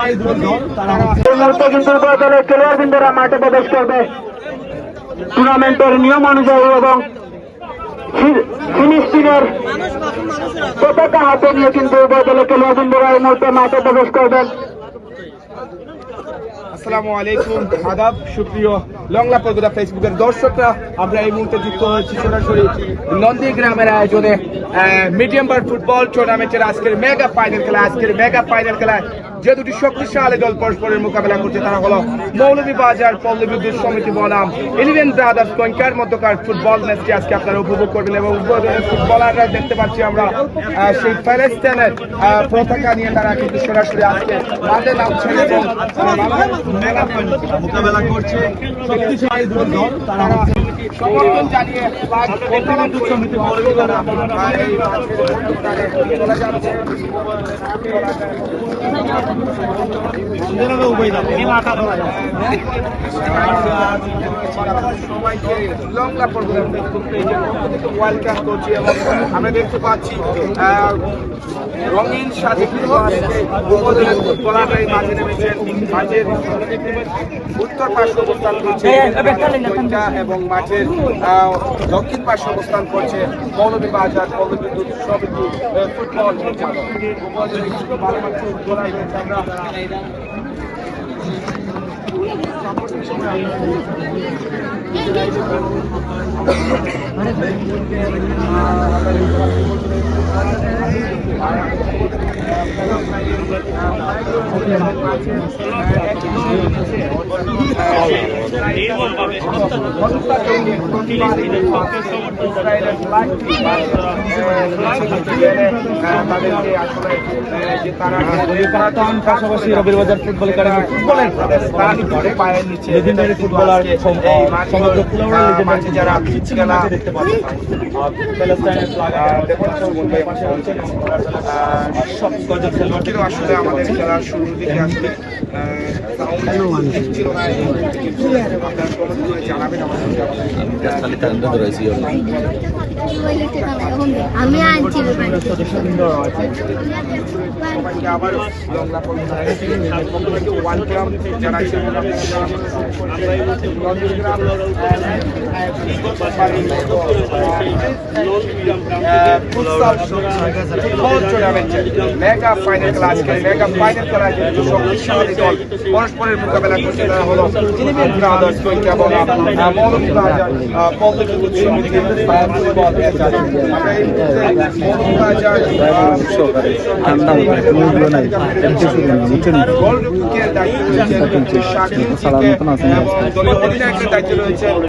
কিন্তু দলের খেলোয়াড়বৃন্দরা মাঠে প্রবেশ করবে টুর্নামেন্টের নিয়ম অনুযায়ী এবং ফিনিশিংয়ের পতাকা হাতে নিয়ে কিন্তু উভয় দলের খেলোয়াড়বৃন্দরা এই মুহূর্তে মাঠে প্রবেশ করবেন। আসসালামু আলাইকুম, আদাব, সুপ্রিয় লংলা পর্বতা ফেসবুকের দর্শকরা, আমরা এই মুহূর্তে যুক্ত হয়েছি সরাসরি নন্দীগ্রামের আয়োজনে মিডিয়াম বার ফুটবল টুর্নামেন্টের আজকের মেগা ফাইনাল খেলায় যে দুটি শক্তিশালী দল পরস্পরের মোকাবেলা করছে তারা হলো মৌলভীবাজার পল্লী বিদ্যুৎ সমিতি বনাম 11 ব্রাদার্স কোয়েঙ্কার মধ্যকার ফুটবল ম্যাচটি আজকে আপনারা উপভোগ করবেন এবং উভয় দলের ফুটবলাররা দেখতে পাচ্ছি আমরা সেই প্যালেস্টাইনের পতাকা নিয়ে তারা কিন্তু সরাসরি আজকে মাঠে নামছেন এবং মোকাবেলা করছে শক্তিশালী দুটি দল। তারা সমর্থন জানিয়ে বিদ্যুৎ সমিতি চলে যাচ্ছে। আমরা দেখতে পাচ্ছি রঙিন সাজে ফুটবলাররা মাঠে নেমেছেন। মাঠের উত্তর পার্শ্ব অবস্থান করছে এবং মাঠের দক্ষিণ পার্শ্ব অবস্থান করছে মৌলভীবাজার পল্লী বিদ্যুৎ সমিতি ফুটবল। ভালো মাঠে ফুটবলার রয়েছে। আমরা পাশাপাশি রবিবাজার ফুটবল একাডেমি ফুটবলের পায়ের নিচে লেজেন্ডারি ফুটবলার সমগ্র মাঠে যারা খেলা দেখতে পাচ্ছেন সব কজন খেলোয়াড়দেরও আসলে আমাদের খেলার শুরুর দিকে আসলে জানাবেন আমি আনছি আবার ওয়ান গ্রাম জানাইছে মেগা ফাইনাল খেলা আজকে মেগা ফাইনাল খেলা কিন্তু শক্তিশালী দল পরস্পরের মোকাবেলা করছে। তারা হলো ব্রাদার্স কোয়েঙ্কা বনাম মৌলভীবাজার পল্লী বিদ্যুৎ সমিতি গোলরক্ষকের দায়িত্ব রয়েছে শাকিল, দলীয় অধিনায়কের দায়িত্ব রয়েছে